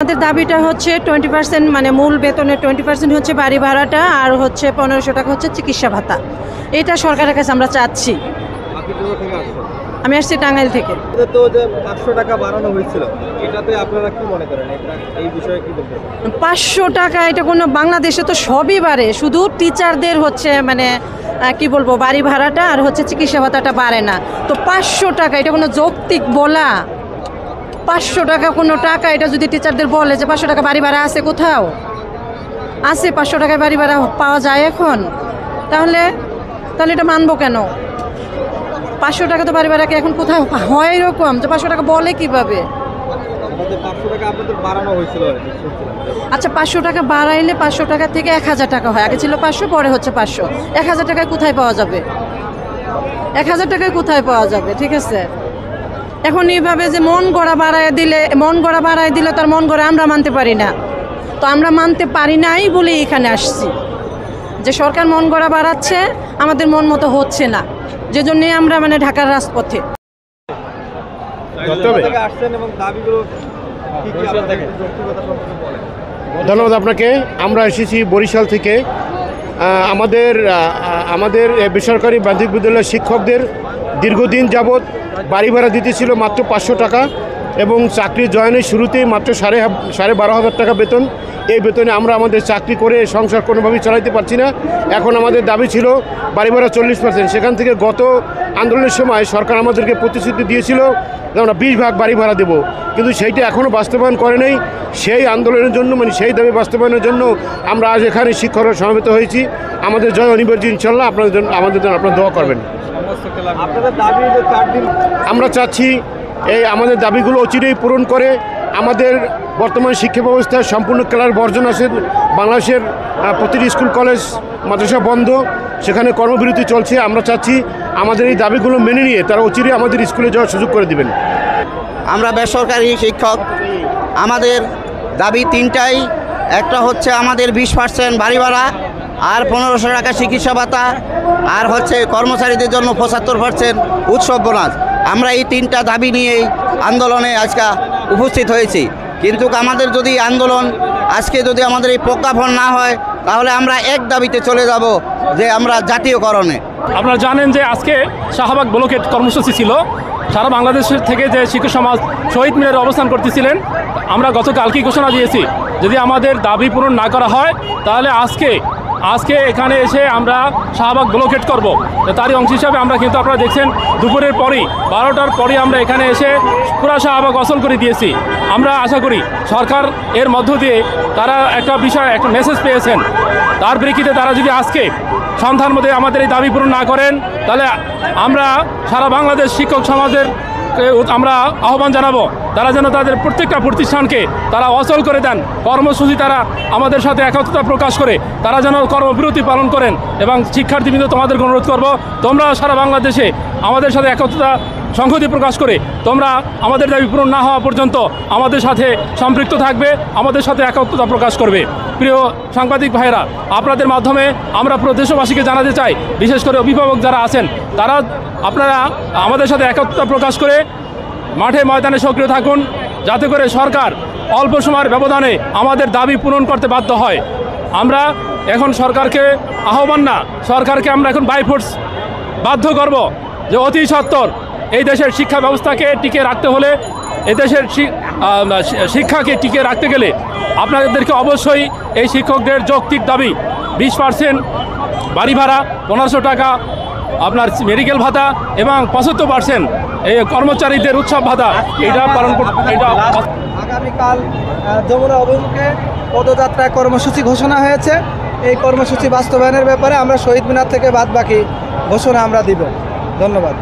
আমাদের দাবিটা হচ্ছে 20% মানে মূল বেতনের 20% হচ্ছে বাড়ি ভাড়াটা, আর হচ্ছে 1500 টাকা হচ্ছে চিকিৎসা ভাতা। এটা সরকারের কাছে আমরা চাচ্ছি। আমি আসছি টাঙ্গাইল থেকে। তো যে 500 টাকা বাড়ানো হয়েছিল, এটাতে আপনারা কি মনে করেন, এই বিষয়ে কি বলবেন? 500 টাকা এটা কোনো, বাংলাদেশে তো সবই বাড়ে, শুধু টিচারদের হচ্ছে মানে কি বলবো বাড়ি ভাড়াটা আর হচ্ছে চিকিৎসা ভাতাটা বাড়ে না। তো 500 টাকা এটা কোনো যৌক্তিক বলা? 500 টাকা কোনো টাকা, এটা যদি টিচারদের বলে যে 500 টাকা বাড়ি ভাড়া আছে, কোথাও আছে 500 টাকায় বাড়ি ভাড়া পাওয়া যায় এখন? তাহলে এটা মানবো কেন? 500 টাকা তো বাড়ি ভাড়াকে এখন কোথাও হয় এরকম যে 500 টাকা বলে কিভাবে? আচ্ছা 500 টাকা বাড়াইলে 500 টাকা থেকে 1000 টাকা হয়। আগে ছিল 500, পরে হচ্ছে 500। 1000 টাকায় কোথায় পাওয়া যাবে? 1000 টাকায় কোথায় পাওয়া যাবে? ঠিক আছে, এখন এইভাবে যে মন গড়া বাড়ায় দিলে তার মন গড়া আমরা মানতে পারি না। তো আমরা মানতে পারি নাই বলে এখানে আসছি, যে সরকার মন গড়া বাড়াচ্ছে, আমাদের মন মতো হচ্ছে না, যে জন্যই আমরা মানে ঢাকার রাজপথে। ধন্যবাদ আপনাকে। আমরা এসেছি বরিশাল থেকে। আমাদের বেসরকারি প্রাথমিক বিদ্যালয়ের শিক্ষকদের দীর্ঘদিন যাবৎ বাড়ি ভাড়া দিতেছিল মাত্র 500 টাকা, এবং চাকরি জয়েনের শুরুতেই মাত্র 12,500 টাকা বেতন। এই বেতনে আমরা আমাদের চাকরি করে সংসার কোনোভাবেই চালাতে পারছি না। এখন আমাদের দাবি ছিল বাড়ি ভাড়া 40%। সেখান থেকে গত আন্দোলনের সময় সরকার আমাদেরকে প্রতিশ্রুতি দিয়েছিল যে আমরা 20 ভাগ বাড়ি ভাড়া দেবো, কিন্তু সেইটা এখনও বাস্তবায়ন করে নেই। সেই আন্দোলনের জন্য সেই দাবি বাস্তবায়নের জন্য আমরা আজ এখানে শিক্ষকরা সমবেত হয়েছি। আমাদের জয় অনিবার্য, ইনশাল্লাহ আমাদের জন্য আপনারা দোয়া করবেন। আমরা চাচ্ছি আমাদের দাবিগুলো অচিরেই পূরণ করে। আমাদের বর্তমান শিক্ষা ব্যবস্থায় সম্পূর্ণ ক্লাস বর্জন আছে। বাংলাদেশের প্রতিটি স্কুল কলেজ মাদ্রাসা বন্ধ, সেখানে কর্মবিরতি চলছে। আমরা চাচ্ছি আমাদের এই দাবিগুলো মেনে নিয়ে তারা অচিরে আমাদের স্কুলে যাওয়ার সুযোগ করে দিবেন। আমরা বেসরকারি শিক্ষক, আমাদের দাবি তিনটাই। একটা হচ্ছে আমাদের 20% বাড়ি ভাড়া, আর 1500 টাকা চিকিৎসা ভাতা, আর হচ্ছে কর্মচারীদের জন্য 75% উৎসব বোনাস। আমরা এই তিনটা দাবি নিয়েই আন্দোলনে আজকে উপস্থিত হয়েছি। কিন্তু আমাদের যদি আন্দোলন আজকে যদি আমাদের এই প্রজ্ঞাপন না হয়, তাহলে আমরা এক দাবিতে চলে যাব, যে আমরা জাতীয়করণে। আপনারা জানেন যে আজকে শাহবাগ ব্লকেট কর্মসূচি ছিল। সারা বাংলাদেশ থেকে যে শিক্ষক সমাজ শহীদ মিনারে অবস্থান করতেছিলেন, আমরা গতকালকেই ঘোষণা দিয়েছি যদি আমাদের দাবি পূরণ না করা হয়, তাহলে আজকে এখানে এসে আমরা শাহবাগ ব্লকেট করব। তারই অংশ হিসাবে আমরা কিন্তু আপনারা দেখছেন দুপুরের পরেই 12টার পরে আমরা এখানে এসে পুরা শাহবাগ অচল করে দিয়েছি। আমরা আশা করি সরকার এর মধ্য দিয়ে তারা একটা মেসেজ পেয়েছেন। তার প্রেক্ষিতে তারা যদি আজকে সন্ধ্যার মধ্যে আমাদের এই দাবি পূরণ না করেন, তাহলে আমরা সারা বাংলাদেশ শিক্ষক সমাজের আমরা আহ্বান জানাবো তারা যেন তাদের প্রত্যেকটা প্রতিষ্ঠানকে তারা অচল করে দেন। কর্মসূচি তারা আমাদের সাথে একত্রতা প্রকাশ করে তারা যেন কর্মবিরতি পালন করেন। এবং শিক্ষার্থীবৃন্দ, তোমাদেরকে অনুরোধ করবো, তোমরা সারা বাংলাদেশে আমাদের সাথে একত্রতা সংহতি প্রকাশ করে তোমরা আমাদের দাবি পূরণ না হওয়া পর্যন্ত আমাদের সাথে সম্পৃক্ত থাকবে, আমাদের সাথে একত্রতা প্রকাশ করবে। প্রিয় সাংবাদিক ভাইয়েরা, আপনাদের মাধ্যমে আমরা পুরো দেশবাসীকে জানাতে চাই, বিশেষ করে অভিভাবক যারা আছেন, আপনারা আমাদের সাথে একত্রতা প্রকাশ করে মাঠে ময়দানে সক্রিয় থাকুন, যাতে করে সরকার অল্প সময়ের ব্যবধানে আমাদের দাবি পূরণ করতে বাধ্য হয়। আমরা এখন সরকারকে আহ্বান না, সরকারকে আমরা এখন বাই ফোর্স বাধ্য করব যে অতি সত্বর এই দেশের শিক্ষা ব্যবস্থাকে টিকে রাখতে হলে, এদেশের শিক্ষাকে টিকে রাখতে গেলে আপনাদেরকে অবশ্যই এই শিক্ষকদের যৌক্তিক দাবি 20% বাড়ি ভাড়া, 1500 টাকা আপনার মেডিকেল ভাতা এবং 75% এই কর্মচারীদের উৎসব ভাতা, এটা পালন করতে। আগামীকাল যমুনা অভিমুখে পদযাত্রা কর্মসূচি ঘোষণা হয়েছে। এই কর্মসূচি বাস্তবায়নের ব্যাপারে আমরা শহীদ মিনার থেকে বাদবাকি ঘোষণা আমরা দিব। ধন্যবাদ।